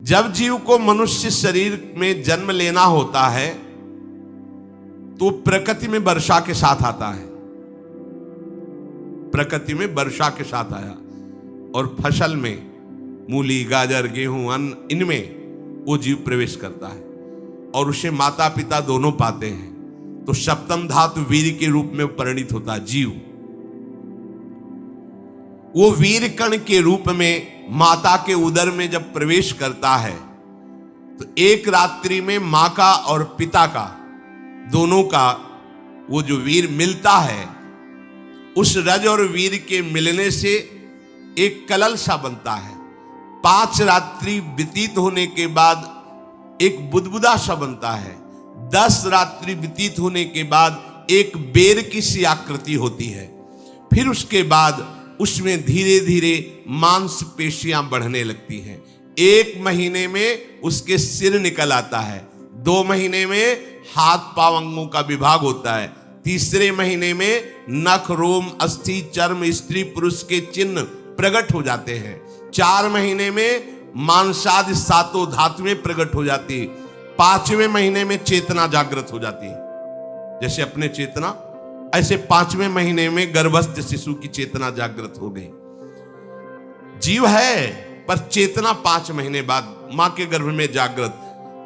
जब जीव को मनुष्य शरीर में जन्म लेना होता है तो प्रकृति में वर्षा के साथ आता है, प्रकृति में वर्षा के साथ आया और फसल में मूली, गाजर, गेहूं, अन्न, इनमें वो जीव प्रवेश करता है और उसे माता पिता दोनों पाते हैं। तो सप्तम धातु वीर के रूप में परिणित होता है जीव। वो वीर कण के रूप में माता के उदर में जब प्रवेश करता है तो एक रात्रि में मां का और पिता का, दोनों का वो जो वीर मिलता है, उस रज और वीर के मिलने से एक कलल सा बनता है। 5 रात्रि व्यतीत होने के बाद एक बुदबुदा सा बनता है। 10 रात्रि व्यतीत होने के बाद एक बेर की सी आकृति होती है। फिर उसके बाद उसमें धीरे धीरे मांसपेशियां बढ़ने लगती हैं। 1 महीने में उसके सिर निकल आता है। 2 महीने में हाथ पांव अंगों का विभाग होता है। 3 महीने में नख, रोम, अस्थि, चर्म, स्त्री पुरुष के चिन्ह प्रकट हो जाते हैं। 4 महीने में मांसादि 7 धातुएं प्रकट हो जाती है। 5वें महीने में चेतना जागृत हो जाती है। जैसे अपने चेतना, ऐसे 5वें महीने में गर्भस्थ शिशु की चेतना जागृत हो गई। जीव है पर चेतना 5 महीने बाद मां के गर्भ में जागृत।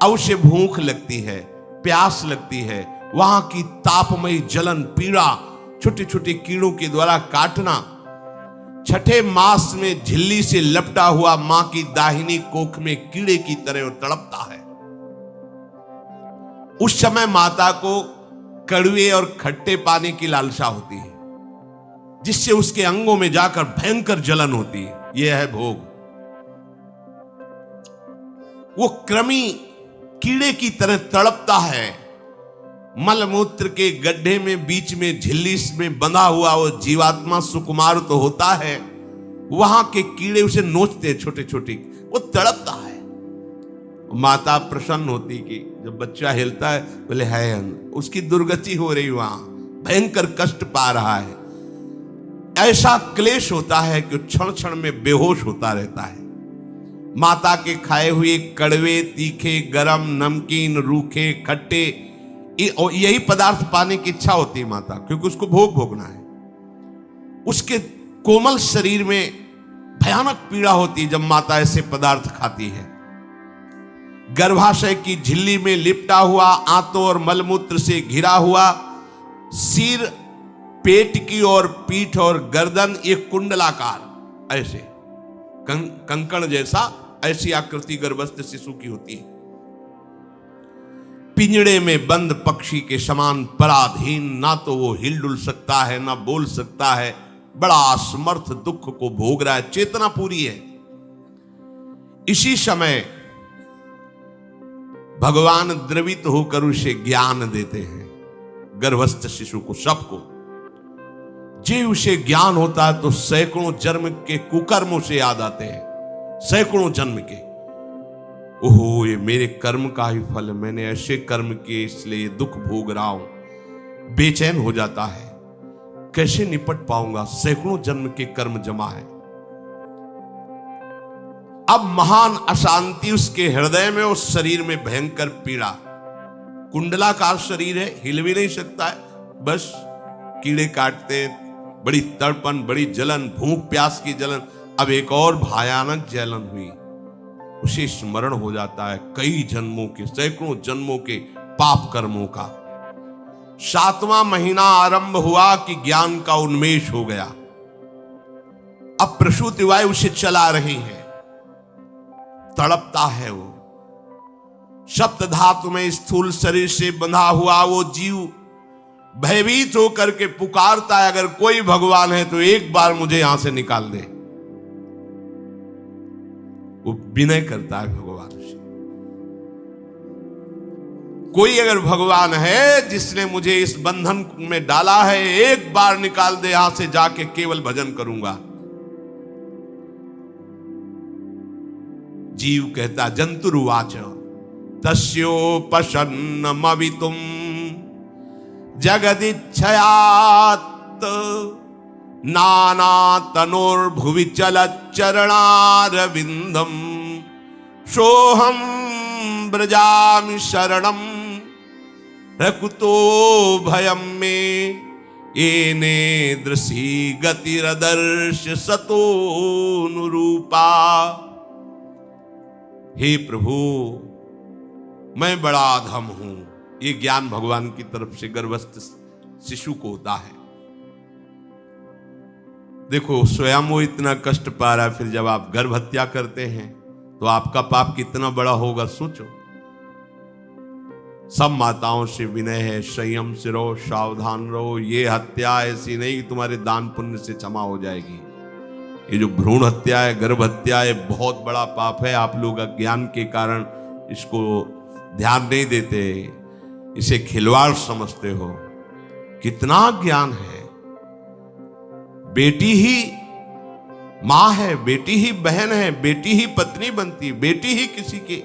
अब उसे भूख लगती है, प्यास लगती है, वहां की तापमयी जलन, पीड़ा, छोटे छोटे कीड़ों के द्वारा काटना। 6ठे मास में झिल्ली से लपटा हुआ मां की दाहिनी कोख में कीड़े की तरह तड़पता है। उस समय माता को कड़वे और खट्टे पानी की लालसा होती है, जिससे उसके अंगों में जाकर भयंकर जलन होती है। यह है भोग। वो कृमि कीड़े की तरह तड़पता है। मलमूत्र के गड्ढे में बीच में झिल्ली में बंधा हुआ वो जीवात्मा सुकुमार तो होता है, वहां के कीड़े उसे नोचते हैं छोटे छोटे, वो तड़पता है। माता प्रसन्न होती कि जब बच्चा हिलता है बोले है, उसकी दुर्गति हो रही, वहां भयंकर कष्ट पा रहा है। ऐसा क्लेश होता है कि क्षण क्षण में बेहोश होता रहता है। माता के खाए हुए कड़वे, तीखे, गरम, नमकीन, रूखे, खट्टे, यही पदार्थ पाने की इच्छा होती है माता, क्योंकि उसको भोग भोगना है। उसके कोमल शरीर में भयानक पीड़ा होती है जब माता ऐसे पदार्थ खाती है। गर्भाशय की झिल्ली में लिपटा हुआ, आंतों और मलमूत्र से घिरा हुआ सिर, पेट की और पीठ और गर्दन एक कुंडलाकार, ऐसे कंकण जैसा, ऐसी आकृति गर्भस्थ शिशु की होती है। पिंजड़े में बंद पक्षी के समान पराधीन, ना तो वो हिलडुल सकता है ना बोल सकता है। बड़ा असमर्थ दुख को भोग रहा है। चेतना पूरी है। इसी समय भगवान द्रवित होकर उसे ज्ञान देते हैं, गर्भस्थ शिशु को, सबको। जे उसे ज्ञान होता है तो सैकड़ों जन्म के कुकर्मों से याद आते हैं, सैकड़ों जन्म के। ओहो, ये मेरे कर्म का ही फल, मैंने ऐसे कर्म किए इसलिए दुख भोग रहा हूं। बेचैन हो जाता है, कैसे निपट पाऊंगा, सैकड़ों जन्म के कर्म जमा है। अब महान अशांति उसके हृदय में, उस शरीर में भयंकर पीड़ा। कुंडलाकार शरीर है, हिल भी नहीं सकता है, बस कीड़े काटते, बड़ी तड़पन, बड़ी जलन, भूख प्यास की जलन। अब एक और भयानक जलन हुई, उसे स्मरण हो जाता है कई जन्मों के, सैकड़ों जन्मों के पाप कर्मों का। 7वां महीना आरंभ हुआ कि ज्ञान का उन्मेष हो गया। अब प्रसूति वायु उसे चला रही है, तड़पता है वो। सप्त धातु में स्थूल शरीर से बंधा हुआ वो जीव भयभीत होकर के पुकारता है, अगर कोई भगवान है तो एक बार मुझे यहां से निकाल दे। वो विनय करता है भगवान से, कोई अगर भगवान है जिसने मुझे इस बंधन में डाला है, एक बार निकाल दे, यहां से जाके केवल भजन करूंगा। जीव कहता, जंतुरुवाच तस्योपशन्नमवितुम जगदिच्छयात् नाना तनोर्भुवि चलच्चरणारविंदम सोहम ब्रजामि शरणम रकुतो भयम में येने दृशी गतिरदर्श सतोनुरूपा। हे प्रभु, मैं बड़ा अधम हूं। ये ज्ञान भगवान की तरफ से गर्भस्थ शिशु को होता है। देखो, स्वयं वो इतना कष्ट पा रहा है, फिर जब आप गर्भ हत्या करते हैं तो आपका पाप कितना बड़ा होगा, सोचो। सब माताओं से विनय है, संयम से रहो, सावधान रहो। ये हत्या ऐसी नहीं कि तुम्हारे दान पुण्य से क्षमा हो जाएगी। ये जो भ्रूण हत्या है, गर्भ हत्या है, बहुत बड़ा पाप है। आप लोग अज्ञान के कारण इसको ध्यान नहीं देते, इसे खिलवाड़ समझते हो। कितना ज्ञान है। बेटी ही मां है, बेटी ही बहन है, बेटी ही पत्नी बनती है, बेटी ही किसी के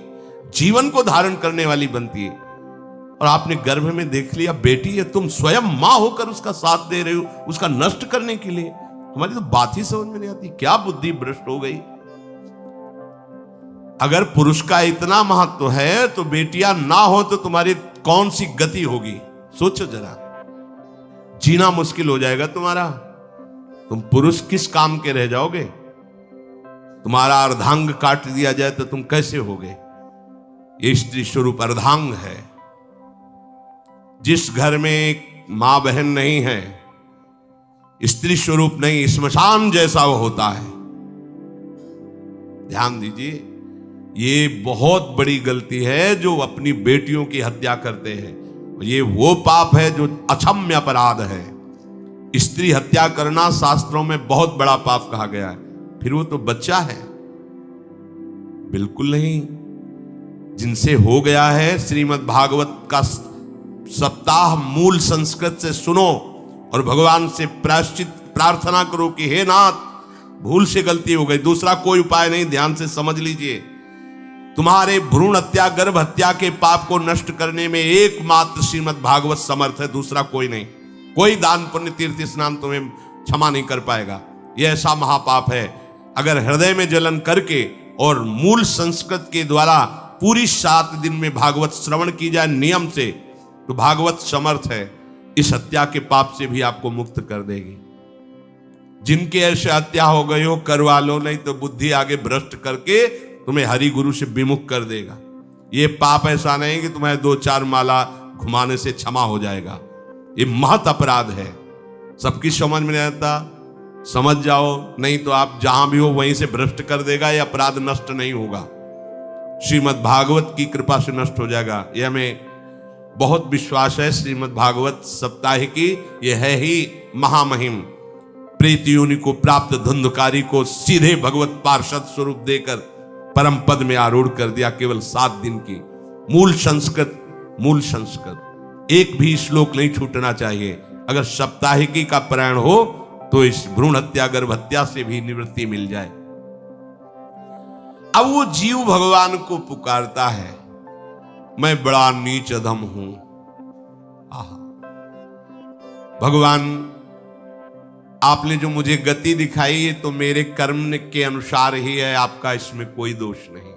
जीवन को धारण करने वाली बनती है। और आपने गर्भ में देख लिया बेटी है, तुम स्वयं मां होकर उसका साथ दे रहे हो, उसका नष्ट करने के लिए। हमारी तो बात ही समझ में नहीं आती, क्या बुद्धि भ्रष्ट हो गई। अगर पुरुष का इतना महत्व है तो बेटियां ना हो तो तुम्हारी कौन सी गति होगी, सोचो जरा। जीना मुश्किल हो जाएगा तुम्हारा। तुम पुरुष किस काम के रह जाओगे। तुम्हारा अर्धांग काट दिया जाए तो तुम कैसे होगे। ये स्त्री स्वरूप अर्धांग है। जिस घर में एक मां बहन नहीं है, स्त्री स्वरूप नहीं, स्मशान जैसा वो होता है। ध्यान दीजिए, ये बहुत बड़ी गलती है जो अपनी बेटियों की हत्या करते हैं। ये वो पाप है जो अक्षम्य अपराध है। स्त्री हत्या करना शास्त्रों में बहुत बड़ा पाप कहा गया है। फिर वो तो बच्चा है, बिल्कुल नहीं। जिनसे हो गया है, श्रीमद् भागवत का सप्ताह मूल संस्कृत से सुनो और भगवान से प्रायश्चित प्रार्थना करो कि हे नाथ, भूल से गलती हो गई, दूसरा कोई उपाय नहीं। ध्यान से समझ लीजिए, तुम्हारे भ्रूण हत्या गर्भ हत्या के पाप को नष्ट करने में एकमात्र श्रीमद् भागवत समर्थ है, दूसरा कोई नहीं। कोई दान पुण्य तीर्थ स्नान तुम्हें क्षमा नहीं कर पाएगा। यह ऐसा महापाप है। अगर हृदय में जलन करके और मूल संस्कृत के द्वारा पूरी 7 दिन में भागवत श्रवण की जाए नियम से, तो भागवत समर्थ है, इस हत्या के पाप से भी आपको मुक्त कर देगी। जिनके ऐसे हत्या हो गई हो करवा लो, नहीं तो बुद्धि आगे भ्रष्ट करके तुम्हें हरि गुरु से विमुख कर देगा। ये पाप ऐसा नहीं कि तुम्हें 2-4 माला घुमाने से क्षमा हो जाएगा। ये महत अपराध है। सबकी समझ में नहीं आता, समझ जाओ, नहीं तो आप जहां भी हो वहीं से भ्रष्ट कर देगा। ये अपराध नष्ट नहीं होगा, श्रीमद् भागवत की कृपा से नष्ट हो जाएगा। ये हमें बहुत विश्वास है। श्रीमद् भागवत साप्ताहिकी ये है ही महामहिम। प्रेत योनि को प्राप्त धुंधकारी को सीधे भगवत पार्षद स्वरूप देकर परम पद में आरूढ़ कर दिया। केवल 7 दिन की मूल संस्कृत एक भी श्लोक नहीं छूटना चाहिए। अगर साप्ताहिकी का पारायण हो तो इस भ्रूण हत्या गर्भ हत्या से भी निवृत्ति मिल जाए। अब वो जीव भगवान को पुकारता है, मैं बड़ा नीच अधम हूं। आहा, भगवान आपने जो मुझे गति दिखाई है तो मेरे कर्म के अनुसार ही है, आपका इसमें कोई दोष नहीं।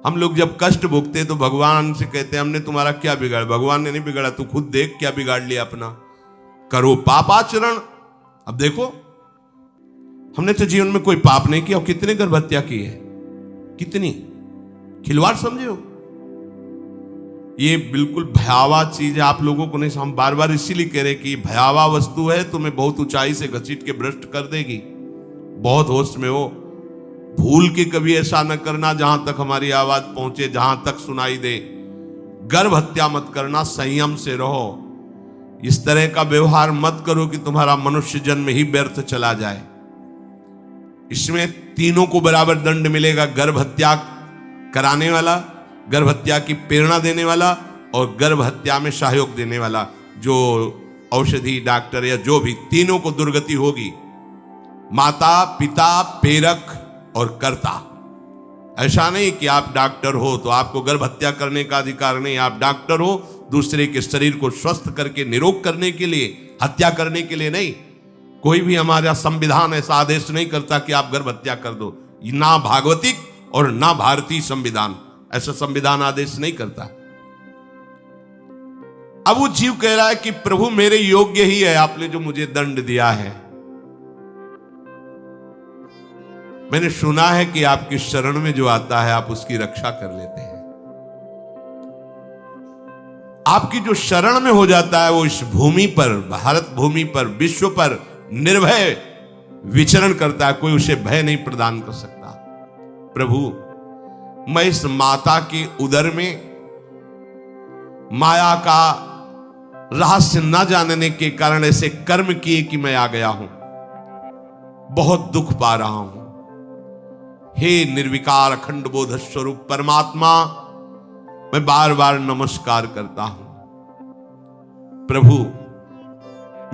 हम लोग जब कष्ट भोगते तो भगवान से कहते हैं हमने तुम्हारा क्या बिगाड़ा। भगवान ने नहीं बिगाड़ा, तू खुद देख क्या बिगाड़ लिया अपना। करो पापाचरण। अब देखो, हमने तो जीवन में कोई पाप नहीं किया और कितने गर्भ हत्या की है, कितनी खिलवाड़ समझे हो। ये बिल्कुल भयावह चीज है, आप लोगों को नहीं। हम बार बार इसीलिए कह रहे कि भयावह वस्तु है, तुम्हें बहुत ऊंचाई से घसीट के भ्रष्ट कर देगी। बहुत होश में हो, भूल के कभी ऐसा न करना जहां तक हमारी आवाज पहुंचे, जहां तक सुनाई दे। गर्भ हत्या मत करना, संयम से रहो। इस तरह का व्यवहार मत करो कि तुम्हारा मनुष्य जन्म ही व्यर्थ चला जाए। इसमें तीनों को बराबर दंड मिलेगा, गर्भ हत्या कराने वाला, गर्भ हत्या की प्रेरणा देने वाला और गर्भ हत्या में सहयोग देने वाला। जो औषधि डॉक्टर या जो भी, तीनों को दुर्गति होगी। माता पिता प्रेरक और कर्ता। ऐसा नहीं कि आप डॉक्टर हो तो आपको गर्भ हत्या करने का अधिकार नहीं। आप डॉक्टर हो दूसरे के शरीर को स्वस्थ करके निरोग करने के लिए, हत्या करने के लिए नहीं। कोई भी हमारा संविधान ऐसा आदेश नहीं करता कि आप गर्भ हत्या कर दो, ना भागवतिक और ना भारतीय संविधान। ऐसा संविधान आदेश नहीं करता। अब वो जीव कह रहा है कि प्रभु मेरे योग्य ही है, आपने जो मुझे दंड दिया है। मैंने सुना है कि आपकी शरण में जो आता है आप उसकी रक्षा कर लेते हैं। आपकी जो शरण में हो जाता है वो इस भूमि पर, भारत भूमि पर, विश्व पर निर्भय विचरण करता है, कोई उसे भय नहीं प्रदान कर सकता। प्रभु मैं इस माता के उदर में माया का रहस्य न जानने के कारण ऐसे कर्म किए कि मैं आ गया हूं, बहुत दुख पा रहा हूं। हे निर्विकार अखंड बोध स्वरूप परमात्मा, मैं बार बार नमस्कार करता हूं। प्रभु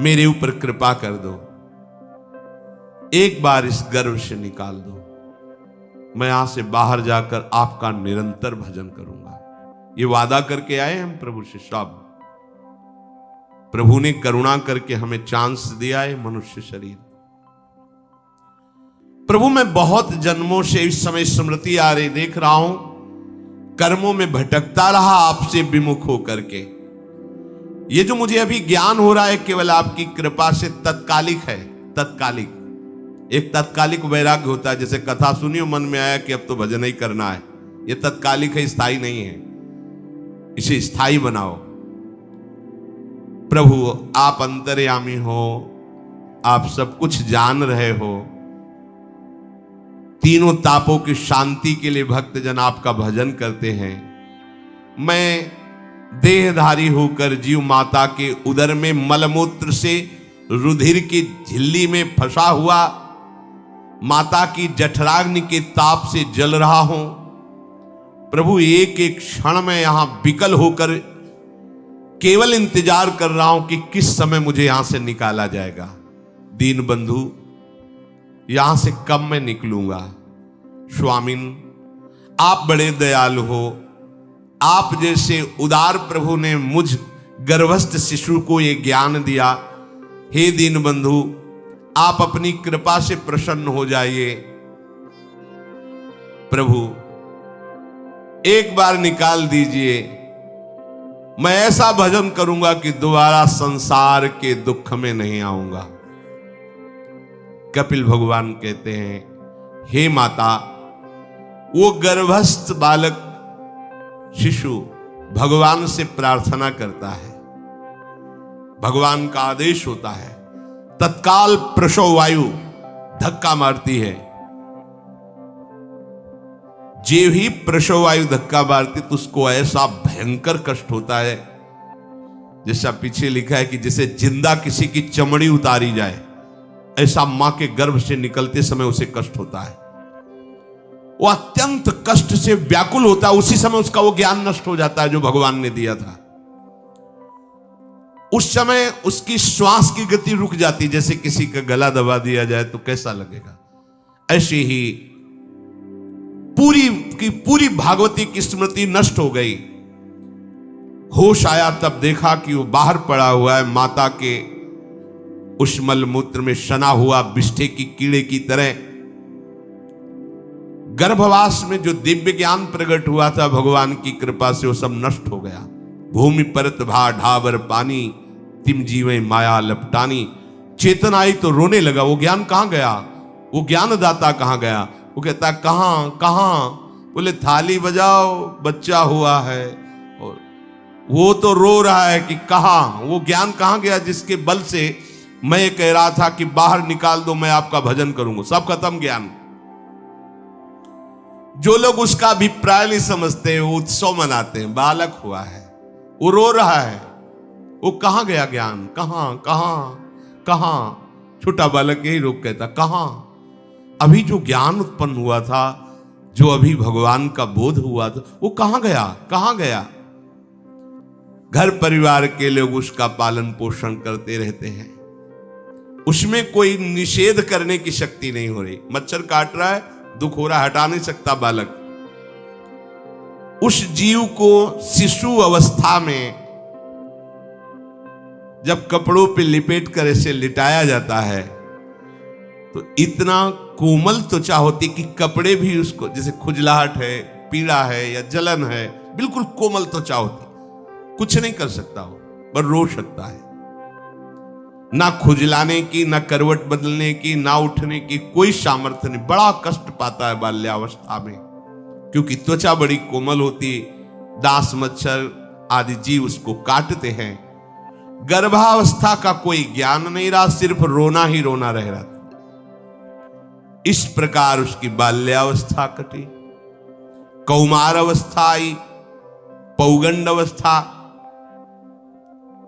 मेरे ऊपर कृपा कर दो, एक बार इस गर्भ से निकाल दो, मैं यहां से बाहर जाकर आपका निरंतर भजन करूंगा। ये वादा करके आए हम प्रभु से सब। प्रभु ने करुणा करके हमें चांस दिया है मनुष्य शरीर। प्रभु मैं बहुत जन्मों से इस समय स्मृति आ रही देख रहा हूं, कर्मों में भटकता रहा आपसे विमुख होकर के। ये जो मुझे अभी ज्ञान हो रहा है केवल आपकी कृपा से तत्कालिक है, तत्कालिक। एक तत्कालिक वैराग्य होता है, जैसे कथा सुनी मन में आया कि अब तो भजन ही करना है। ये तत्कालिक है, स्थायी नहीं है। इसे स्थायी बनाओ। प्रभु आप अंतर्यामी हो, आप सब कुछ जान रहे हो। तीनों तापों की शांति के लिए भक्तजन आपका भजन करते हैं। मैं देहधारी होकर जीव माता के उदर में मलमूत्र से रुधिर की झिल्ली में फंसा हुआ माता की जठराग्नि के ताप से जल रहा हूं। प्रभु एक एक क्षण में यहां विकल होकर केवल इंतजार कर रहा हूं कि किस समय मुझे यहां से निकाला जाएगा। दीन बंधु, यहां से कब मैं निकलूंगा। स्वामिन आप बड़े दयालु हो। आप जैसे उदार प्रभु ने मुझ गर्भस्थ शिशु को ये ज्ञान दिया। हे दीन बंधु, आप अपनी कृपा से प्रसन्न हो जाइए। प्रभु एक बार निकाल दीजिए, मैं ऐसा भजन करूंगा कि दोबारा संसार के दुख में नहीं आऊंगा। कपिल भगवान कहते हैं, हे माता, वो गर्भस्थ बालक शिशु भगवान से प्रार्थना करता है, भगवान का आदेश होता है, तत्काल प्रसव वायु धक्का मारती है। जे ही प्रसव वायु धक्का मारती तो उसको ऐसा भयंकर कष्ट होता है, जैसा पीछे लिखा है कि जैसे जिंदा किसी की चमड़ी उतारी जाए, ऐसा मां के गर्भ से निकलते समय उसे कष्ट होता है। वो अत्यंत कष्ट से व्याकुल होता है। उसी समय उसका वो ज्ञान नष्ट हो जाता है जो भगवान ने दिया था। उस समय उसकी श्वास की गति रुक जाती, जैसे किसी का गला दबा दिया जाए तो कैसा लगेगा। ऐसे ही पूरी की पूरी भागवती की स्मृति नष्ट हो गई। होश आया तब देखा कि वो बाहर पड़ा हुआ है, माता के उस मलमूत्र में सना हुआ विष्ठे की कीड़े की तरह। गर्भवास में जो दिव्य ज्ञान प्रकट हुआ था भगवान की कृपा से, वो सब नष्ट हो गया। भूमि परत भा ढाबर पानी, तिम जीवे माया लपटानी। चेतन आई तो रोने लगा। वो ज्ञान कहां गया, वो ज्ञानदाता कहां गया। वो कहता कहां कहां, बोले थाली बजाओ, बच्चा हुआ है। और वो तो रो रहा है कि कहां, वो ज्ञान कहां गया जिसके बल से मैं कह रहा था कि बाहर निकाल दो, मैं आपका भजन करूंगा। सब खत्म ज्ञान। जो लोग उसका अभिप्राय नहीं समझते वो उत्सव मनाते हैं। बालक हुआ है, वो रो रहा है, वो कहां गया ज्ञान, कहां कहां कहां। छोटा बालक यही रोक कहता कहां। अभी जो ज्ञान उत्पन्न हुआ था, जो अभी भगवान का बोध हुआ था, वो कहां गया, कहां गया। घर परिवार के लोग उसका पालन पोषण करते रहते हैं, उसमें कोई निषेध करने की शक्ति नहीं हो रही। मच्छर काट रहा है, दुख हो रहा है, हटा नहीं सकता बालक। उस जीव को शिशु अवस्था में जब कपड़ों पे लिपेट कर ऐसे लिटाया जाता है, तो इतना कोमल त्वचा होती कि कपड़े भी उसको, जैसे खुजलाहट है, पीड़ा है या जलन है, बिल्कुल कोमल त्वचा होती, कुछ नहीं कर सकता हो, पर रो सकता है। ना खुजलाने की, ना करवट बदलने की, ना उठने की कोई सामर्थ्य नहीं। बड़ा कष्ट पाता है बाल्यावस्था में, क्योंकि त्वचा बड़ी कोमल होती, दास मच्छर आदि जीव उसको काटते हैं। गर्भावस्था का कोई ज्ञान नहीं रहा, सिर्फ रोना ही रोना रह रहा था। इस प्रकार उसकी बाल्यावस्था कटी, कौमार अवस्था आई, पौगंड अवस्था,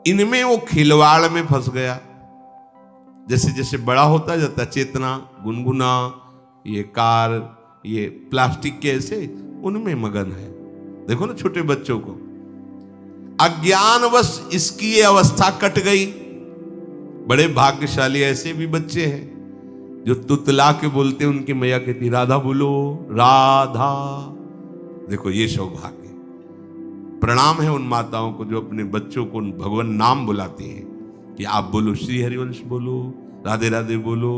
इनमें वो खिलवाड़ में फंस गया। जैसे जैसे बड़ा होता जाता, चेतना, गुनगुना, ये कार, ये प्लास्टिक के ऐसे उनमें मगन है। देखो ना छोटे बच्चों को, अज्ञानवश इसकी ये अवस्था कट गई। बड़े भाग्यशाली ऐसे भी बच्चे हैं जो तुतला के बोलते, उनकी मैया कहती राधा बोलो, राधा। देखो ये सौभाग्य, प्रणाम है उन माताओं को जो अपने बच्चों को भगवान नाम बुलाती हैं कि आप बोलो, श्री हरिवंश बोलो, राधे राधे बोलो।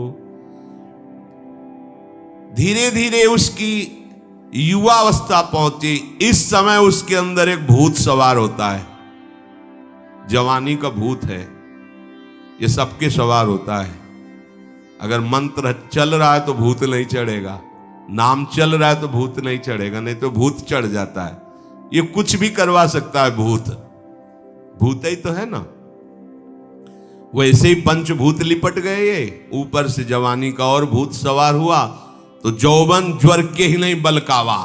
धीरे धीरे उसकी युवा अवस्था पहुंची। इस समय उसके अंदर एक भूत सवार होता है। जवानी का भूत है, ये सबके सवार होता है। अगर मंत्र चल रहा है तो भूत नहीं चढ़ेगा, नाम चल रहा है तो भूत नहीं चढ़ेगा, नहीं तो भूत चढ़ जाता है। ये कुछ भी करवा सकता है भूत, भूत ही तो है ना। वैसे ही पंचभूत लिपट गए, ये ऊपर से जवानी का और भूत सवार हुआ तो जौवन ज्वर के ही नहीं बलकावा।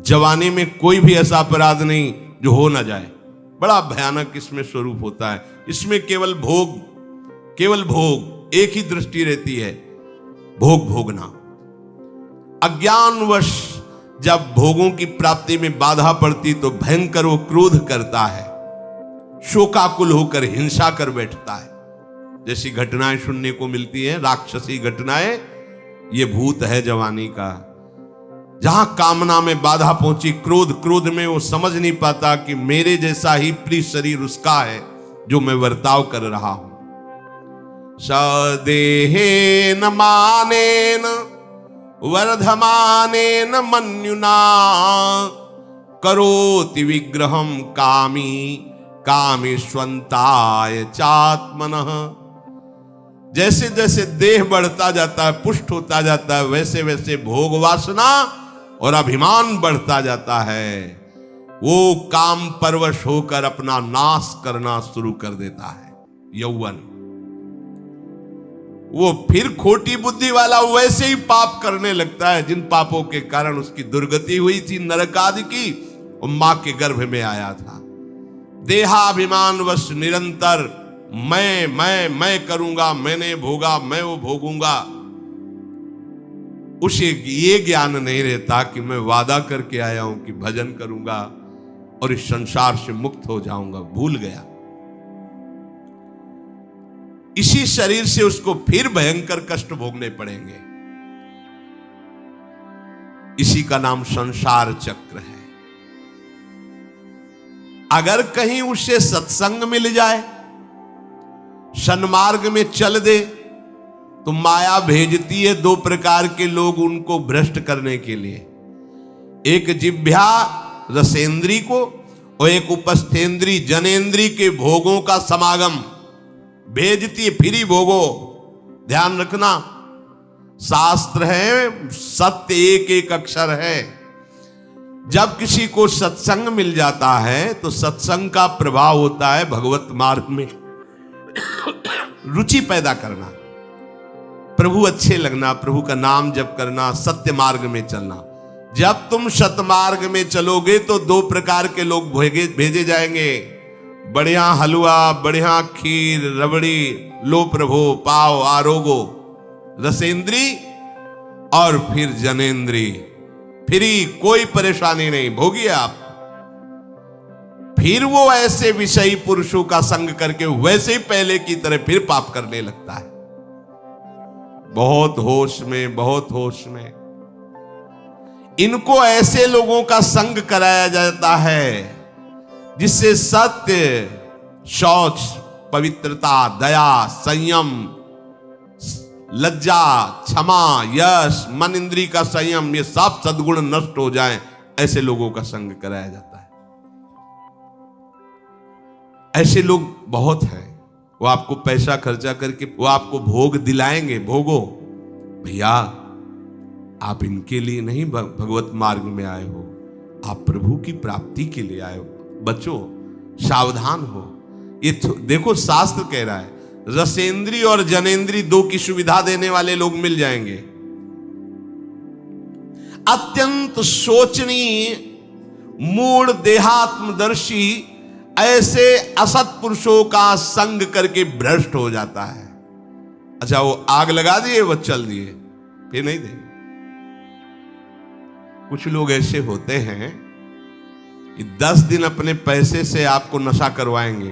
जवानी में कोई भी ऐसा अपराध नहीं जो हो ना जाए। बड़ा भयानक इसमें स्वरूप होता है। इसमें केवल भोग, केवल भोग, एक ही दृष्टि रहती है, भोग भोगना। अज्ञानवश जब भोगों की प्राप्ति में बाधा पड़ती तो भयंकर वो क्रोध करता है, शोकाकुल होकर हिंसा कर बैठता है। जैसी घटनाएं सुनने को मिलती हैं, राक्षसी घटनाएं, ये भूत है जवानी का। जहां कामना में बाधा पहुंची, क्रोध, क्रोध में वो समझ नहीं पाता कि मेरे जैसा ही प्रिय शरीर उसका है जो मैं वर्ताव कर रहा हूं। सदेहेन मानेन वर्धमानेन मन्युना करोति विग्रहम कामी कामेष्वंताय चात्मनः। जैसे जैसे देह बढ़ता जाता है, पुष्ट होता जाता है, वैसे वैसे भोग वासना और अभिमान बढ़ता जाता है। वो काम परवश होकर अपना नाश करना शुरू कर देता है। यौवन, वो फिर खोटी बुद्धि वाला वैसे ही पाप करने लगता है जिन पापों के कारण उसकी दुर्गति हुई थी नरक आदि की, और मां के गर्भ में आया था। देहाभिमानवश निरंतर मैं करूंगा, मैंने भोगा, मैं वो भोगूंगा। उसे ये ज्ञान नहीं रहता कि मैं वादा करके आया हूं कि भजन करूंगा और इस संसार से मुक्त हो जाऊंगा। भूल गया। इसी शरीर से उसको फिर भयंकर कष्ट भोगने पड़ेंगे। इसी का नाम संसार चक्र है। अगर कहीं उसे सत्संग मिल जाए, सन्मार्ग में चल दे, तो माया भेजती है दो प्रकार के लोग उनको भ्रष्ट करने के लिए। एक जिह्वा रसेंद्री को और एक उपस्थेंद्री जनेंद्री के भोगों का समागम भेजती है। फिर ही भोगो, ध्यान रखना। शास्त्र है, सत्य एक एक अक्षर है। जब किसी को सत्संग मिल जाता है तो सत्संग का प्रभाव होता है भगवत मार्ग में रुचि पैदा करना, प्रभु अच्छे लगना, प्रभु का नाम जप करना, सत्य मार्ग में चलना। जब तुम सतमार्ग में चलोगे तो दो प्रकार के लोग भेजे जाएंगे। बढ़िया हलवा, बढ़िया खीर, रबड़ी, लो प्रभु, पाव, आरोगो, रसेंद्री और फिर जनेंद्री। फिर कोई परेशानी नहीं, भोगिए आप। फिर वो ऐसे विषयी पुरुषों का संग करके वैसे ही पहले की तरह फिर पाप करने लगता है। बहुत होश में, बहुत होश में। इनको ऐसे लोगों का संग कराया जाता है जिससे सत्य, शौच, पवित्रता, दया, संयम, लज्जा, क्षमा, यश, मन इंद्री का संयम, ये सब सद्गुण नष्ट हो जाएं, ऐसे लोगों का संग कराया जाता है। ऐसे लोग बहुत हैं, वो आपको पैसा खर्चा करके वो आपको भोग दिलाएंगे। भोगो भैया, आप इनके लिए नहीं भगवत मार्ग में आए हो, आप प्रभु की प्राप्ति के लिए आए हो। बचो, सावधान हो। ये देखो शास्त्र कह रहा है, रसेंद्री और जनेंद्री दो की सुविधा देने वाले लोग मिल जाएंगे। अत्यंत शोचनीय मूढ़ देहात्मदर्शी ऐसे असत पुरुषों का संग करके भ्रष्ट हो जाता है। अच्छा, वो आग लगा दिए, वो चल दिए, फिर नहीं देंगे। कुछ लोग ऐसे होते हैं कि 10 दिन अपने पैसे से आपको नशा करवाएंगे,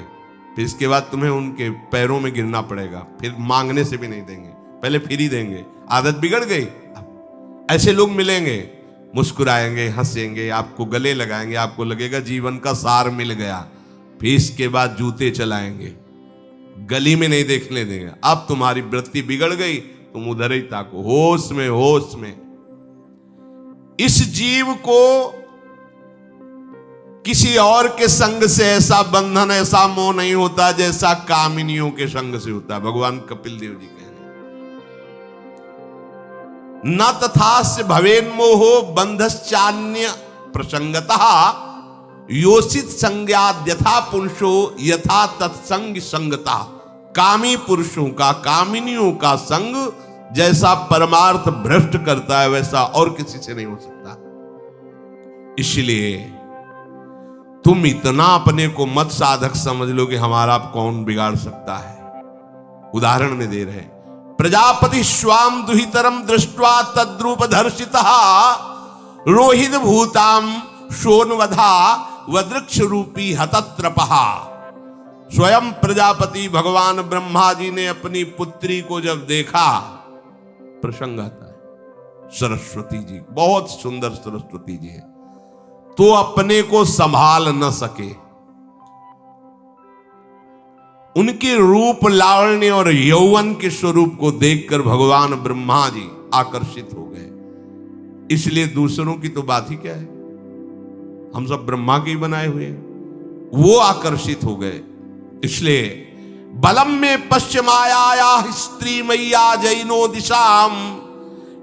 फिर इसके बाद तुम्हें उनके पैरों में गिरना पड़ेगा, फिर मांगने से भी नहीं देंगे, पहले फिर ही देंगे। आदत बिगड़ गई। ऐसे लोग मिलेंगे, मुस्कुराएंगे, हंसेंगे, आपको गले लगाएंगे, आपको लगेगा जीवन का सार मिल गया, फिर इसके बाद जूते चलाएंगे, गली में नहीं देखने देंगे। अब तुम्हारी वृत्ति बिगड़ गई, तुम उधर ही ताको, होश में होश में। इस जीव को किसी और के संग से ऐसा बंधन, ऐसा मोह नहीं होता जैसा कामिनियों के संग से होता है। भगवान कपिल देव जी कह रहे हैं, न तथास्य भवेन्मोहो बंधश्चान्य प्रसंगतः योषित संज्ञाद यथा पुरुषो यथा तत्संग संगता। कामी पुरुषों का, कामिनियों का संग जैसा परमार्थ भ्रष्ट करता है, वैसा और किसी से नहीं हो सकता। इसलिए तुम इतना अपने को मत साधक समझ लो कि हमारा कौन बिगाड़ सकता है। उदाहरण में दे रहे, प्रजापति स्वाम दुहितरम दृष्ट्वा तद्रूप दर्शितः रोहित भूताम शोनवधा वदृक्ष रूपी हतत्रपहा। स्वयं प्रजापति भगवान ब्रह्मा जी ने अपनी पुत्री को जब देखा, प्रसंग आता है, सरस्वती जी, बहुत सुंदर सरस्वती जी है, तो अपने को संभाल न सके। उनके रूप, लावण्य और यौवन के स्वरूप को देखकर भगवान ब्रह्मा जी आकर्षित हो गए। इसलिए दूसरों की तो बात ही क्या है, हम सब ब्रह्मा के ही बनाए हुए हैं। वो आकर्षित हो गए। इसलिए बलम में पश्चिमाया स्त्री मैया जैनो दिशाम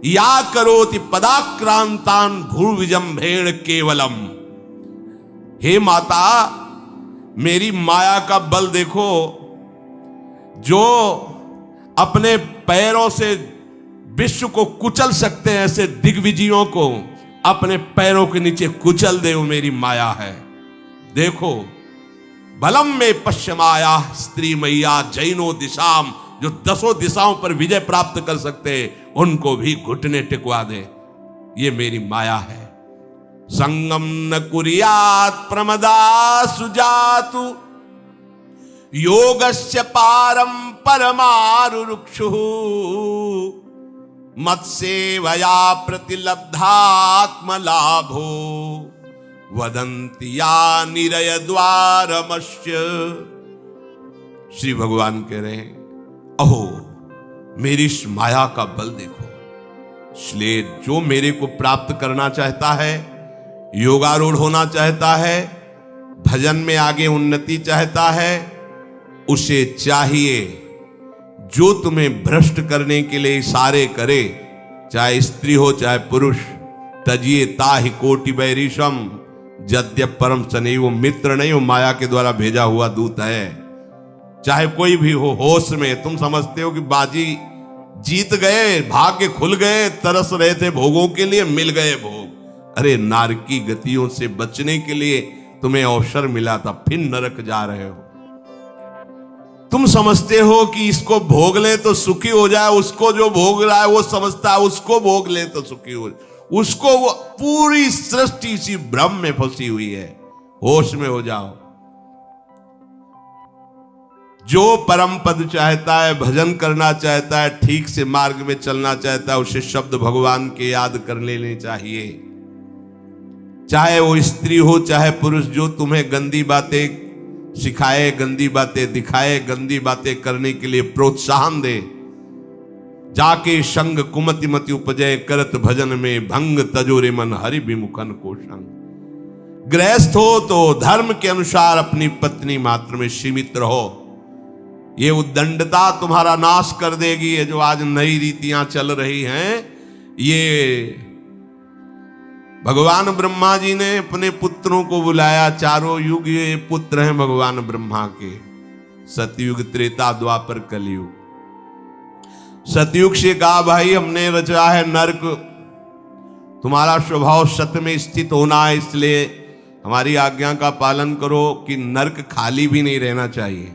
या करोति पदाक्रांतान भूर्विजंभेण केवलम। हे माता, मेरी माया का बल देखो, जो अपने पैरों से विश्व को कुचल सकते हैं, ऐसे दिग्विजयों को अपने पैरों के नीचे कुचल दे, वो मेरी माया है। देखो, बलम में पश्चिमाया स्त्री मैया जैनो दिशाम, जो 10 दिशाओं पर विजय प्राप्त कर सकते, उनको भी घुटने टिकवा दे, ये मेरी माया है। संगम न कुर्यात् प्रमदा सुजातु योगस्य पारम परमारुरुक्षु मत्सेवया प्रतिलब्धात्म लाभो वदन्ति या निरय द्वारमस्य। श्री भगवान कह रहे हैं, अहो मेरी इस माया का बल देखो। इसलिए जो मेरे को प्राप्त करना चाहता है, योगारूढ़ होना चाहता है, भजन में आगे उन्नति चाहता है, उसे चाहिए जो तुम्हें भ्रष्ट करने के लिए इशारे करे, चाहे स्त्री हो चाहे पुरुष, तजिए ताहि कोटि बैरिशम यद्यप परम सने। वो मित्र नहीं, वो माया के द्वारा भेजा हुआ दूत है। चाहे कोई भी हो, होश में तुम समझते हो कि बाजी जीत गए, भाग्य खुल गए, तरस रहे थे भोगों के लिए, मिल गए भोग। अरे नारकी गतियों से बचने के लिए तुम्हें अवसर मिला था, फिर नरक जा रहे हो। तुम समझते हो कि इसको भोग ले तो सुखी हो जाए, उसको जो भोग रहा है वो समझता है उसको भोग ले तो सुखी हो जाए। उसको वो पूरी सृष्टि इसी भ्रम में फंसी हुई है। होश में हो जाओ। जो परम पद चाहता है, भजन करना चाहता है, ठीक से मार्ग में चलना चाहता है, उसे शब्द भगवान के याद कर लेने चाहिए। चाहे वो स्त्री हो चाहे पुरुष, जो तुम्हें गंदी बातें सिखाए, गंदी बातें दिखाए, गंदी बातें करने के लिए प्रोत्साहन दे, जाके संग कुमति मति उपजय करत भजन में भंग तजोरे मन हरि विमुखन को संग। गृहस्थ हो तो धर्म के अनुसार अपनी पत्नी मात्र में सीमित रहो। ये उद्दंडता तुम्हारा नाश कर देगी। ये जो आज नई रीतियां चल रही हैं, ये भगवान ब्रह्मा जी ने अपने पुत्रों को बुलाया। चारों युग ये पुत्र हैं भगवान ब्रह्मा के, सतयुग, त्रेता, द्वापर, कलयुग। सतयुग से कहा भाई हमने रचा है नरक, तुम्हारा स्वभाव सत्य में स्थित होना है, इसलिए हमारी आज्ञा का पालन करो कि नरक खाली भी नहीं रहना चाहिए।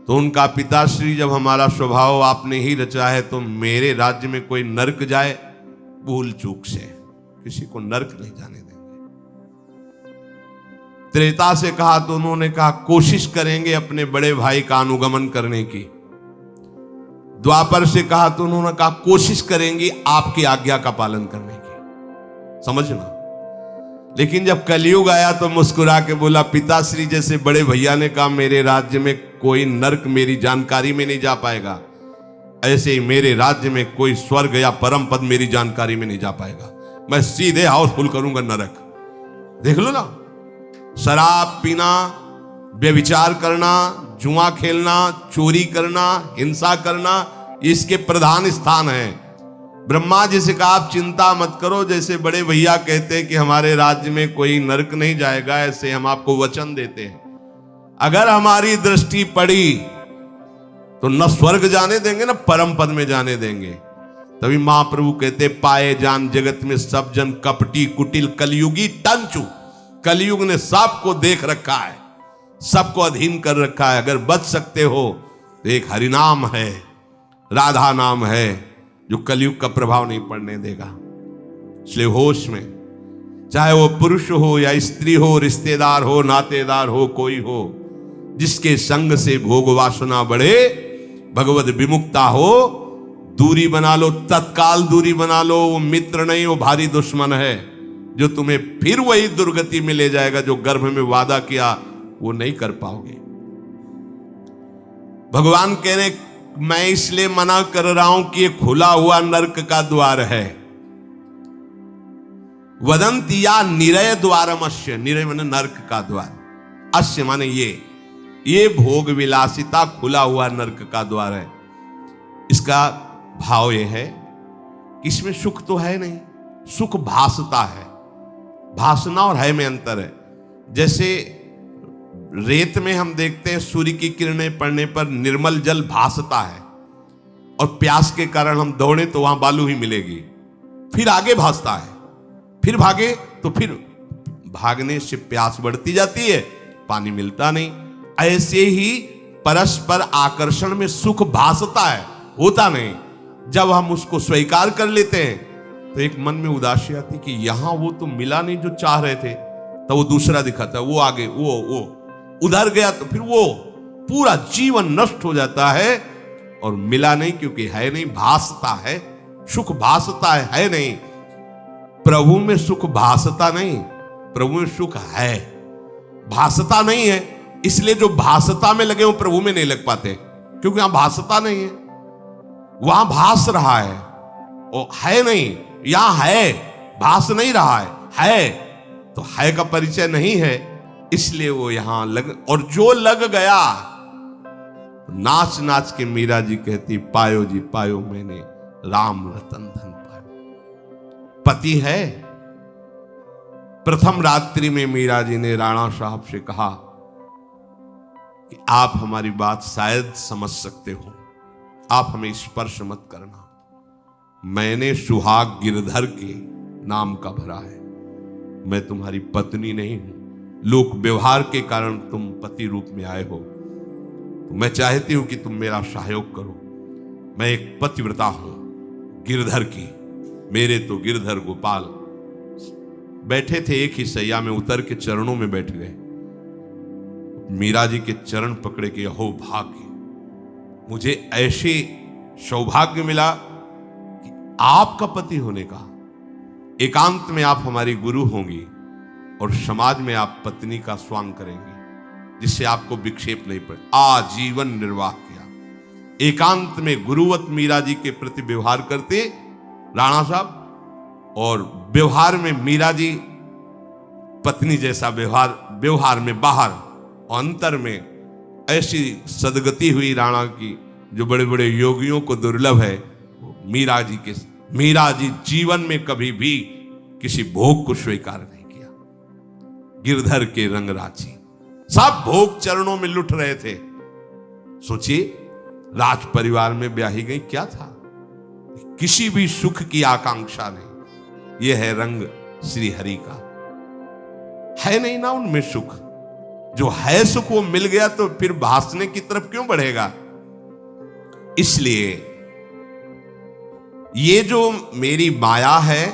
तो उनका पिताश्री, जब हमारा स्वभाव आपने ही रचा है तो मेरे राज्य में कोई नरक जाए भूल चूक से, किसी को नरक नहीं जाने देंगे। त्रेता से कहा तो उन्होंने कहा कोशिश करेंगे अपने बड़े भाई का अनुगमन करने की। द्वापर से कहा तो उन्होंने कहा कोशिश करेंगे आपकी आज्ञा का पालन करने की। समझना। लेकिन जब कलयुग आया तो मुस्कुरा के बोला, पिताश्री जैसे बड़े भैया ने कहा मेरे राज्य में कोई नरक मेरी जानकारी में नहीं जा पाएगा, ऐसे ही मेरे राज्य में कोई स्वर्ग या परम पद मेरी जानकारी में नहीं जा पाएगा। मैं सीधे हाउसफुल करूंगा नरक। देख लो ना, शराब पीना, व्यभिचार करना, जुआ खेलना, चोरी करना, हिंसा करना, इसके प्रधान स्थान है। ब्रह्मा जी से कहा आप चिंता मत करो, जैसे बड़े भैया कहते हैं कि हमारे राज्य में कोई नरक नहीं जाएगा, ऐसे हम आपको वचन देते हैं। अगर हमारी दृष्टि पड़ी तो न स्वर्ग जाने देंगे न परम पद में जाने देंगे। तभी महाप्रभु कहते पाए जान जगत में सब जन कपटी कुटिल कलयुगी टंचू। कलयुग ने सबको देख रखा है, सबको अधीन कर रखा है। अगर बच सकते हो तो एक हरिनाम है, राधा नाम है, जो कलयुग का प्रभाव नहीं पड़ने देगा। इसलिए होश में, चाहे वो पुरुष हो या स्त्री हो, रिश्तेदार हो, नातेदार हो, कोई हो, जिसके संग से भोग वासना बढ़े, भगवत विमुक्ता हो, दूरी बना लो, तत्काल दूरी बना लो। वो मित्र नहीं, वो भारी दुश्मन है, जो तुम्हें फिर वही दुर्गति में ले जाएगा जो गर्भ में वादा किया वो नहीं कर पाओगे। भगवान कह रहे मैं इसलिए मना कर रहा हूं कि ये खुला हुआ नरक का द्वार है। वदंती या निरय द्वारमस्य, निरय माने नरक का द्वार, अस्य माने ये भोग विलासिता खुला हुआ नरक का द्वार है। इसका भाव ये है कि इसमें सुख तो है नहीं, सुख भासता है। भासना और है में अंतर है। जैसे रेत में हम देखते हैं सूर्य की किरणें पड़ने पर निर्मल जल भासता है, और प्यास के कारण हम दौड़े तो वहां बालू ही मिलेगी, फिर आगे भासता है, फिर भागे तो फिर भागने से प्यास बढ़ती जाती है, पानी मिलता नहीं। ऐसे ही परस्पर आकर्षण में सुख भासता है, होता नहीं। जब हम उसको स्वीकार कर लेते हैं तो एक मन में उदासी आती कि यहां वो तो मिला नहीं जो चाह रहे थे, तो वो दूसरा दिखाता है, वो आगे, वो उधर गया तो फिर वो पूरा जीवन नष्ट हो जाता है। और मिला नहीं क्योंकि है नहीं, भासता है, सुख भासता है नहीं। प्रभु में सुख भासता नहीं, प्रभु में सुख है, भासता नहीं है। इसलिए जो भासता में लगे वो प्रभु में नहीं लग पाते, क्योंकि यहां भासता नहीं है, वहां भास रहा है, वो है नहीं। यहां है, भास नहीं रहा है तो है का परिचय नहीं है, इसलिए वो यहां लग। और जो लग गया, नाच नाच के मीरा जी कहती पायो जी पायो मैंने राम रतन धन पायो। पति है। प्रथम रात्रि में मीरा जी ने राणा साहब से कहा कि आप हमारी बात शायद समझ सकते हो, आप हमें स्पर्श मत करना। मैंने सुहाग गिरधर के नाम का भरा है, मैं तुम्हारी पत्नी नहीं हूं। लोक व्यवहार के कारण तुम पति रूप में आए हो, तो मैं चाहती हूं कि तुम मेरा सहयोग करो। मैं एक पतिव्रता हूं गिरधर की, मेरे तो गिरधर गोपाल बैठे थे एक ही सैया में, उतर के चरणों में बैठ गए। मीरा जी के चरण पकड़े के हो भाग्य, मुझे ऐसे सौभाग्य मिला कि आपका पति होने का। एकांत में आप हमारी गुरु होंगी और समाज में आप पत्नी का स्वांग करेंगे, जिससे आपको विक्षेप नहीं पड़े। आजीवन निर्वाह किया, एकांत में गुरुवत मीरा जी के प्रति व्यवहार करते राणा साहब, और व्यवहार में मीरा जी पत्नी जैसा व्यवहार में बाहर और अंतर में ऐसी सदगति हुई राणा की जो बड़े बड़े योगियों को दुर्लभ है। मीरा जी जीवन में कभी भी किसी भोग को स्वीकार नहीं किया। गिरधर के रंग राची, सब भोग चरणों में लुट रहे थे। सोचिए, राज परिवार में ब्याही गई, क्या था? किसी भी सुख की आकांक्षा नहीं। यह है रंग श्री हरि का। है नहीं ना उनमें सुख। जो है सुख वो मिल गया तो फिर भासने की तरफ क्यों बढ़ेगा? इसलिए ये जो मेरी माया है,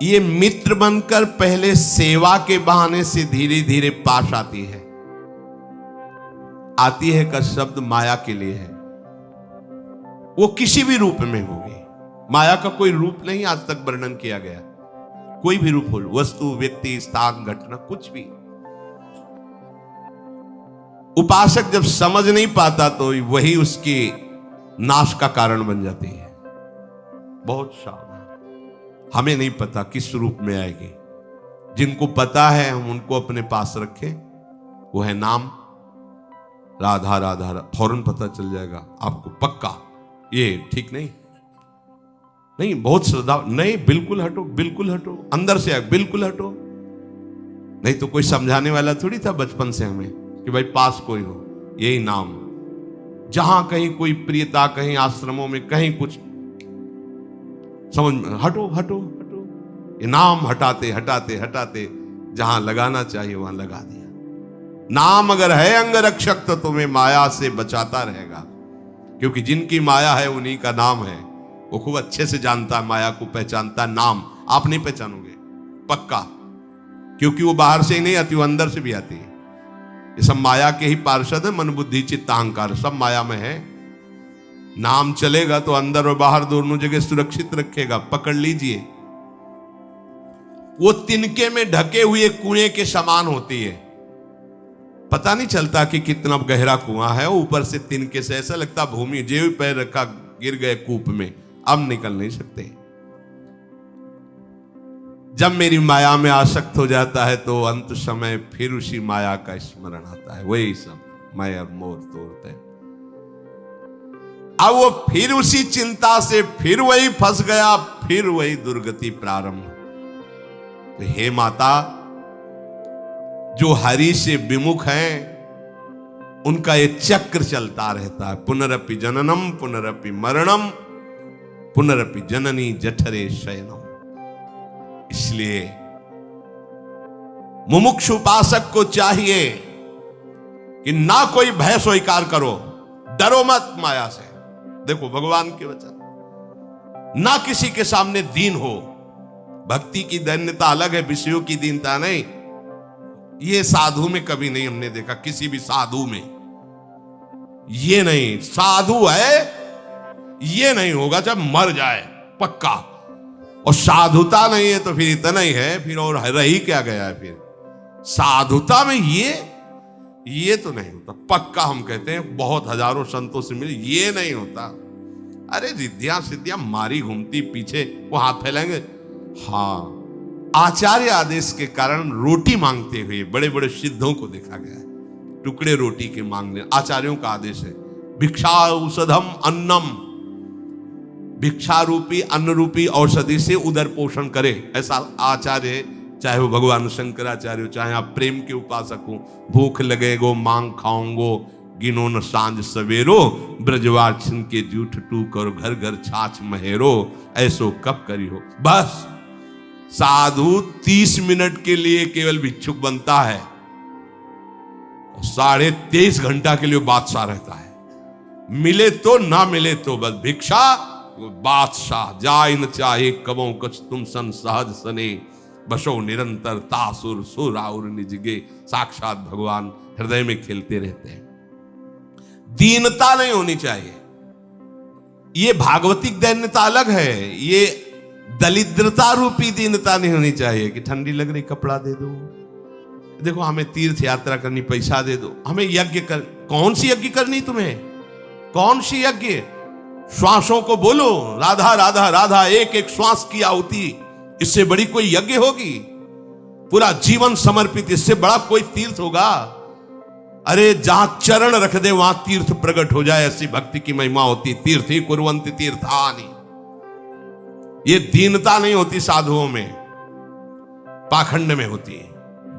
ये मित्र बनकर पहले सेवा के बहाने से धीरे धीरे पास आती है। आती है का शब्द माया के लिए है। वो किसी भी रूप में होगी। माया का कोई रूप नहीं आज तक वर्णन किया गया। कोई भी रूप हो, वस्तु, व्यक्ति, स्थान, घटना, कुछ भी। उपासक जब समझ नहीं पाता तो वही उसकी नाश का कारण बन जाती है। बहुत सावधान। हमें नहीं पता किस रूप में आएगी। जिनको पता है हम उनको अपने पास रखें। वो है नाम राधा राधा, फौरन पता चल जाएगा आपको पक्का। ये ठीक नहीं, नहीं बहुत श्रद्धा नहीं, बिल्कुल हटो, बिल्कुल हटो, अंदर से आए, बिल्कुल हटो। नहीं तो कोई समझाने वाला थोड़ी था बचपन से हमें कि भाई पास कोई हो, यही नाम। जहां कहीं कोई प्रियता, कहीं आश्रमों में, कहीं कुछ समझ में, हटो हटो हटो, ये नाम हटाते हटाते हटाते जहां लगाना चाहिए वहां लगा दिया। नाम अगर है अंग रक्षक तो तुम्हें माया से बचाता रहेगा, क्योंकि जिनकी माया है उन्हीं का नाम है। वो खूब अच्छे से जानता है, माया को पहचानता है। नाम आप नहीं पहचानोगे पक्का, क्योंकि वो बाहर से ही नहीं आती, वो अंदर से भी आती है। ये सब माया के ही पार्षद है। मन बुद्धि चित्त अहंकार सब माया में है। नाम चलेगा तो अंदर और बाहर दोनों जगह सुरक्षित रखेगा। पकड़ लीजिए। वो तिनके में ढके हुए कुएं के समान होती है। पता नहीं चलता कि कितना गहरा कुआं है। ऊपर से तिनके से ऐसा लगता भूमि, जे पैर रखा गिर गए कूप में, अब निकल नहीं सकते। जब मेरी माया में आसक्त हो जाता है तो अंत समय फिर उसी माया का स्मरण आता है। वही सब मैं और मोर तोड़ते हैं। अब वो फिर उसी चिंता से फिर वही फंस गया, फिर वही दुर्गति प्रारंभ। तो हे माता, जो हरि से विमुख हैं उनका ये चक्र चलता रहता है। पुनरपि जननम पुनरपि मरणम पुनरपि जननी जठरे शयनम। इसलिए मुमुक्षु उपासक को चाहिए कि ना कोई भय स्वीकार करो, डरो मत माया से। देखो भगवान के वचन, ना किसी के सामने दीन हो। भक्ति की दैन्यता अलग है, विषयों की दीनता नहीं। ये साधु में कभी नहीं हमने देखा, किसी भी साधु में ये नहीं। साधु है ये नहीं होगा जब मर जाए पक्का। और साधुता नहीं है तो फिर इतना ही है, फिर और रही क्या गया है। फिर साधुता में ये तो नहीं होता पक्का। हम कहते हैं बहुत हजारों संतों से मिले, ये नहीं होता। अरे रिद्धियां सिद्धियां मारी घूमती पीछे, वो हाथ फैलाएंगे। हाँ, आचार्य आदेश के कारण रोटी मांगते हुए बड़े बड़े सिद्धों को देखा गया है। टुकड़े रोटी के मांगने, आचार्यों का आदेश है। भिक्षा औषधम अन्नम, भिक्षा रूपी अन्न रूपी औषधि से उदर पोषण करे, ऐसा आचार्य, चाहे वो भगवान शंकराचार्य हो, चाहे आप प्रेम के उपासक हो। भूख लगेगो मांग खाऊंगो, गिनो न सांझ सवेरो, ब्रजवासन के जूठ टूक और घर घर छाछ महेरो, ऐसो कब करी हो। बस साधु 30 मिनट के लिए केवल भिक्षुक बनता है, 23.5 घंटा के लिए बादशाह रहता है। मिले तो ना मिले तो बस भिक्षा बादशाह। जाय न चाहे कबो कछ तुम सन सहज सने, बसो निरंतर तासुर सुराउर निजगे। साक्षात भगवान हृदय में खेलते रहते हैं। दीनता नहीं होनी चाहिए। ये भागवतिक दैन्यता अलग है, ये दलिद्रता रूपी दीनता नहीं होनी चाहिए कि ठंडी लग रही कपड़ा दे दो, देखो हमें तीर्थ यात्रा करनी पैसा दे दो, हमें यज्ञ कर। कौन सी यज्ञ करनी तुम्हें? कौन सी यज्ञ? श्वासों को बोलो राधा राधा राधा, एक एक श्वास की आहुति, इससे बड़ी कोई यज्ञ होगी? पूरा जीवन समर्पित, इससे बड़ा कोई तीर्थ होगा? अरे जहां चरण रख दे वहां तीर्थ प्रकट हो जाए, ऐसी भक्ति की महिमा होती। तीर्थ ही कुर्वन्ति तीर्थानि। ये दीनता नहीं होती साधुओं में, पाखंड में होती है।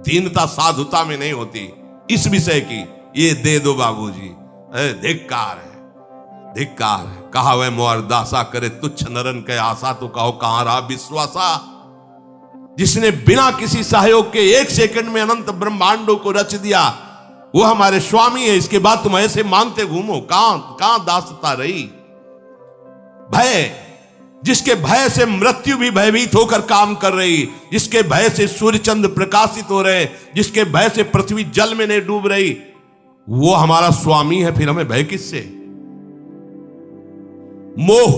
दीनता साधुता में नहीं होती। इस विषय की ये दे दो बाबूजी, अरे धिक्कार है, धिक्कार है। कहा वह मोर दासा करे तुच्छ नरन के आशा, तो कहो कहां रहा विश्वासा। जिसने बिना किसी सहयोग के एक सेकंड में अनंत ब्रह्मांडों को रच दिया, वो हमारे स्वामी है। इसके बाद तुम ऐसे मांगते घूमो, कहां दासता रही? भय, जिसके भय से मृत्यु भी भयभीत होकर काम कर रही, जिसके भय से सूर्य चंद्र प्रकाशित हो रहे, जिसके भय से पृथ्वी जल में नहीं डूब रही, वो हमारा स्वामी है। फिर हमें भय किससे? मोह,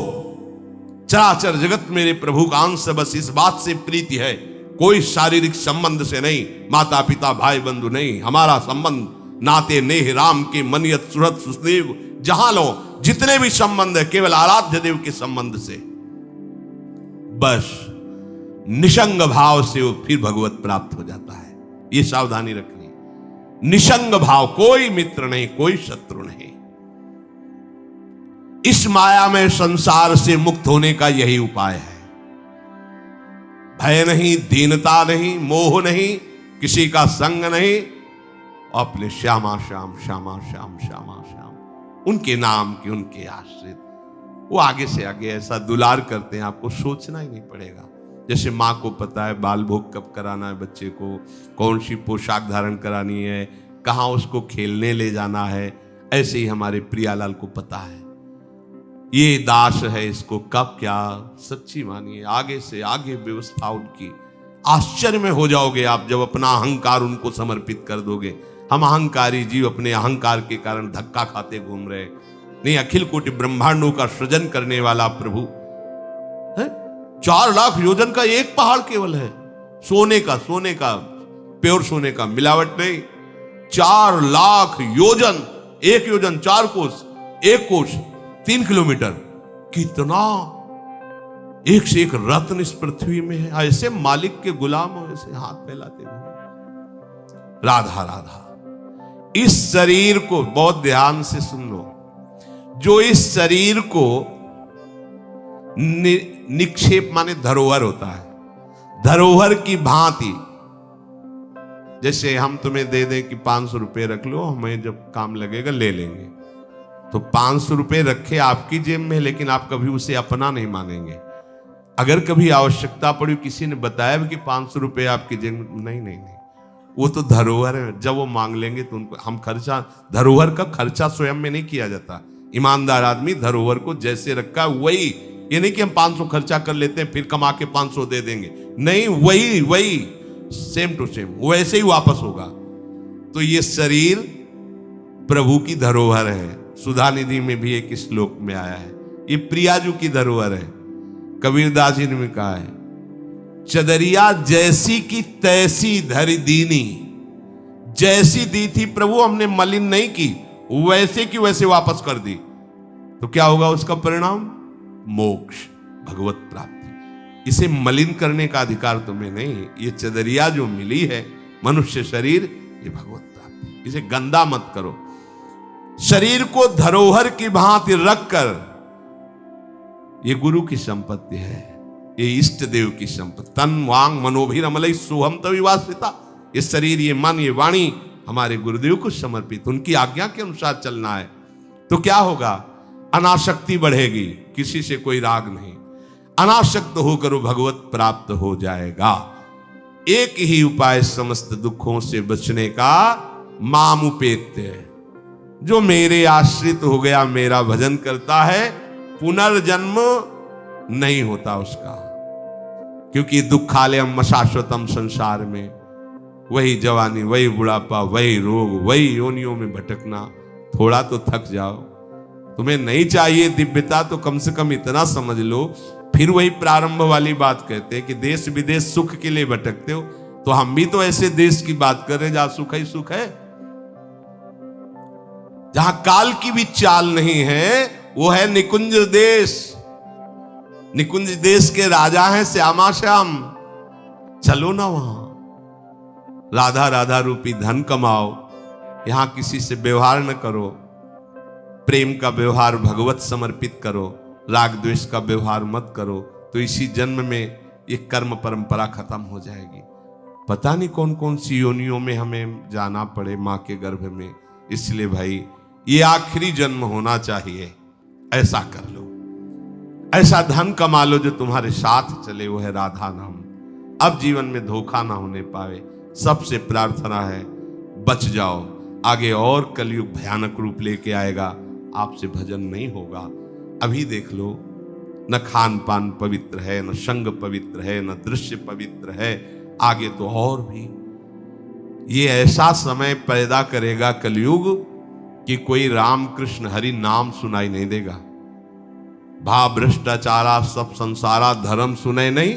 चराचर जगत मेरे प्रभु का अंश, बस इस बात से प्रीति है, कोई शारीरिक संबंध से नहीं, माता पिता भाई बंधु नहीं। हमारा संबंध नाते नेह राम के मनियत सुरत सुस्नेह, जहां लो जितने भी संबंध है केवल आराध्य देव के संबंध से। बस निसंग भाव से वो फिर भगवत प्राप्त हो जाता है। ये सावधानी रखनी। निसंग भाव, कोई मित्र नहीं, कोई शत्रु नहीं। इस माया में संसार से मुक्त होने का यही उपाय है। भय नहीं, दीनता नहीं, मोह नहीं, किसी का संग नहीं, अपने श्यामा श्याम श्यामा श्याम श्यामा श्याम, उनके नाम के, उनके आश्रित, वो आगे से आगे ऐसा दुलार करते हैं, आपको सोचना ही नहीं पड़ेगा। जैसे माँ को पता है बाल भोग कब कराना है बच्चे को, कौन सी पोशाक धारण करानी है, कहाँ उसको खेलने ले जाना है, ऐसे ही हमारे प्रियालाल को पता है ये दास है, इसको कब क्या। सच्ची मानिए, आगे से आगे व्यवस्था उनकी। आश्चर्य में हो जाओगे आप जब अपना अहंकार उनको समर्पित कर दोगे। हम अहंकारी जीव अपने अहंकार के कारण धक्का खाते घूम रहे, नहीं, अखिल कोटि ब्रह्मांडों का सृजन करने वाला प्रभु है। 4 लाख योजन का एक पहाड़ केवल है, सोने का प्योर सोने का, मिलावट नहीं। 4 लाख योजन, एक योजन 4 कोस, एक कोस 3 किलोमीटर, कितना एक से एक रत्न इस पृथ्वी में है। ऐसे मालिक के गुलाम हो, ऐसे हाथ फैलाते हो। राधा राधा। इस शरीर को बहुत ध्यान से सुन लो, जो इस शरीर को निक्षेप माने धरोहर होता है, धरोहर की भांति। जैसे हम तुम्हें दे दें कि 500 रुपए रख लो, हमें जब काम लगेगा ले लेंगे, तो 500 रुपए रखे आपकी जेब में, लेकिन आप कभी उसे अपना नहीं मानेंगे। अगर कभी आवश्यकता पड़ी, किसी ने बताया भी कि 500 रुपए आपकी जेब में, नहीं, वो तो धरोहर है। जब वो मांग लेंगे तो उनको हम खर्चा, धरोहर का खर्चा स्वयं में नहीं किया जाता। ईमानदार आदमी धरोहर को जैसे रखा वही, ये नहीं कि हम 500 खर्चा कर लेते हैं फिर कमा के 500 दे देंगे, नहीं, वही सेम टू सेम वैसे ही वापस होगा। तो ये शरीर प्रभु की धरोहर है। सुधा निधि में भी एक श्लोक में आया है, ये प्रियाजू की धरोहर है। कबीरदास जी ने भी कहा है, चदरिया जैसी की तैसी धरि दीनी। जैसी दी थी प्रभु, हमने मलिन नहीं की, वैसे की वैसे वापस कर दी, तो क्या होगा उसका परिणाम? मोक्ष, भगवत प्राप्ति। इसे मलिन करने का अधिकार तुम्हें नहीं। ये चदरिया जो मिली है, मनुष्य शरीर, ये भगवत प्राप्ति, इसे गंदा मत करो। शरीर को धरोहर की भांति रखकर, ये गुरु की संपत्ति है, ये इष्ट देव की संपत्ति। तन वांग मनोभिरमलई सोहम तविवासिता। ये शरीर, ये मन, ये वाणी हमारे गुरुदेव को समर्पित, उनकी आज्ञा के अनुसार चलना है। तो क्या होगा? अनासक्ति बढ़ेगी, किसी से कोई राग नहीं, अनासक्त होकर भगवत प्राप्त हो जाएगा। एक ही उपाय समस्त दुखों से बचने का, माम उपेत्य। जो मेरे आश्रित हो गया, मेरा भजन करता है, पुनर्जन्म नहीं होता उसका, क्योंकि दुखालयम शाश्वतम। संसार में वही जवानी, वही बुढ़ापा, वही रोग, वही योनियों में भटकना। थोड़ा तो थक जाओ। तुम्हें नहीं चाहिए दिव्यता, तो कम से कम इतना समझ लो। फिर वही प्रारंभ वाली बात कहते हैं कि देश विदेश सुख के लिए भटकते हो, तो हम भी तो ऐसे देश की बात कर रहे हैं जहां सुख ही सुख है। जहां काल की भी चाल नहीं है, वो है निकुंज देश। निकुंज देश के राजा हैं श्यामा श्याम। चलो ना वहां, राधा राधा रूपी धन कमाओ, यहां किसी से व्यवहार न करो, प्रेम का व्यवहार भगवत समर्पित करो, राग द्वेष का व्यवहार मत करो, तो इसी जन्म में ये कर्म परंपरा खत्म हो जाएगी। पता नहीं कौन कौन सी योनियों में हमें जाना पड़े मां के गर्भ में। इसलिए भाई ये आखिरी जन्म होना चाहिए, ऐसा कर लो, ऐसा धन कमा लो जो तुम्हारे साथ चले, वो है राधा नाम। अब जीवन में धोखा ना होने पावे। सबसे प्रार्थना है बच जाओ, आगे और कलयुग भयानक रूप लेके आएगा, आपसे भजन नहीं होगा। अभी देख लो, न खान पान पवित्र है, न संग पवित्र है, न दृश्य पवित्र है, आगे तो और भी। ये ऐसा समय पैदा करेगा कलयुग कि कोई राम कृष्ण हरि नाम सुनाई नहीं देगा। भाव भ्रष्टाचारा सब संसारा धर्म सुने नहीं,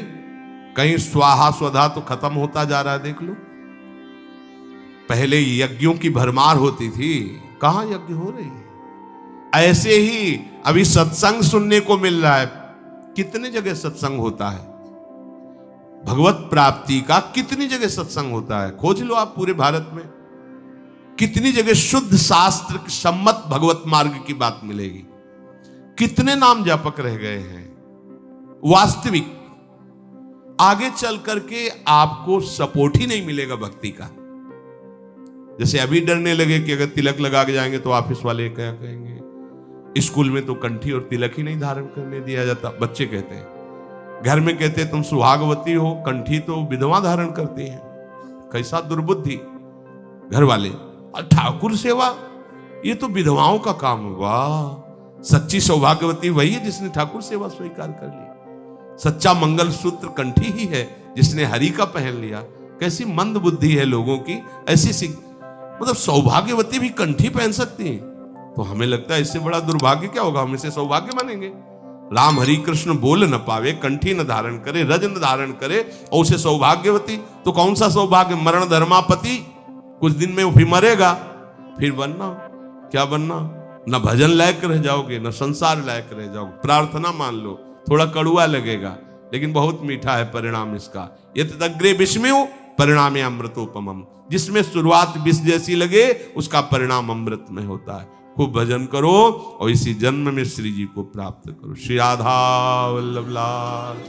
कहीं स्वाहा स्वधा तो खत्म होता जा रहा है। देख लो, पहले यज्ञों की भरमार होती थी, कहां यज्ञ हो रही है। ऐसे ही अभी सत्संग सुनने को मिल रहा है। कितने जगह सत्संग होता है, भगवत प्राप्ति का कितनी जगह सत्संग होता है, खोज लो आप पूरे भारत में। कितनी जगह शुद्ध शास्त्र सम्मत भगवत मार्ग की बात मिलेगी। कितने नाम जापक रह गए हैं। वास्तविक आगे चल करके आपको सपोर्ट ही नहीं मिलेगा भक्ति का। जैसे अभी डरने लगे कि अगर तिलक लगा के जाएंगे तो ऑफिस वाले क्या कहेंगे, स्कूल में तो कंठी और तिलक ही नहीं धारण करने दिया जाता। बच्चे कहते हैं, घर में कहते हैं तुम सुहागवती हो, कंठी तो विधवा धारण करती हैं। कैसा दुर्बुद्धि घर वाले। और ठाकुर सेवा ये तो विधवाओं का काम होगा। सच्ची सौभाग्यवती वही है जिसने ठाकुर सेवा स्वीकार कर ली। सच्चा मंगल सूत्र कंठी ही है जिसने हरि का पहन लिया। कैसी मंद बुद्धि है लोगों की। ऐसी मतलब सौभाग्यवती भी कंठी पहन सकती है, तो हमें लगता है इससे बड़ा दुर्भाग्य क्या होगा, हम इसे सौभाग्य मानेंगे। राम हरि कृष्ण बोल न पावे, कंठी न धारण करे, रज न धारण करे और उसे सौभाग्यवती, तो कौन सा सौभाग्य। मरण धर्मापति, कुछ दिन में वो भी मरेगा, फिर बनना क्या बनना। न भजन लायक रह जाओगे, न संसार लायक रह जाओगे। प्रार्थना मान लो, थोड़ा कड़ुआ लगेगा लेकिन बहुत मीठा है परिणाम इसका। यत् अग्रे विस्मयो परिणामे अमृतोपमम। जिसमें शुरुआत विष जैसी लगे उसका परिणाम अमृत में होता है। खूब भजन करो और इसी जन्म में श्री जी को प्राप्त करो। श्री राधा वल्लभ लाल।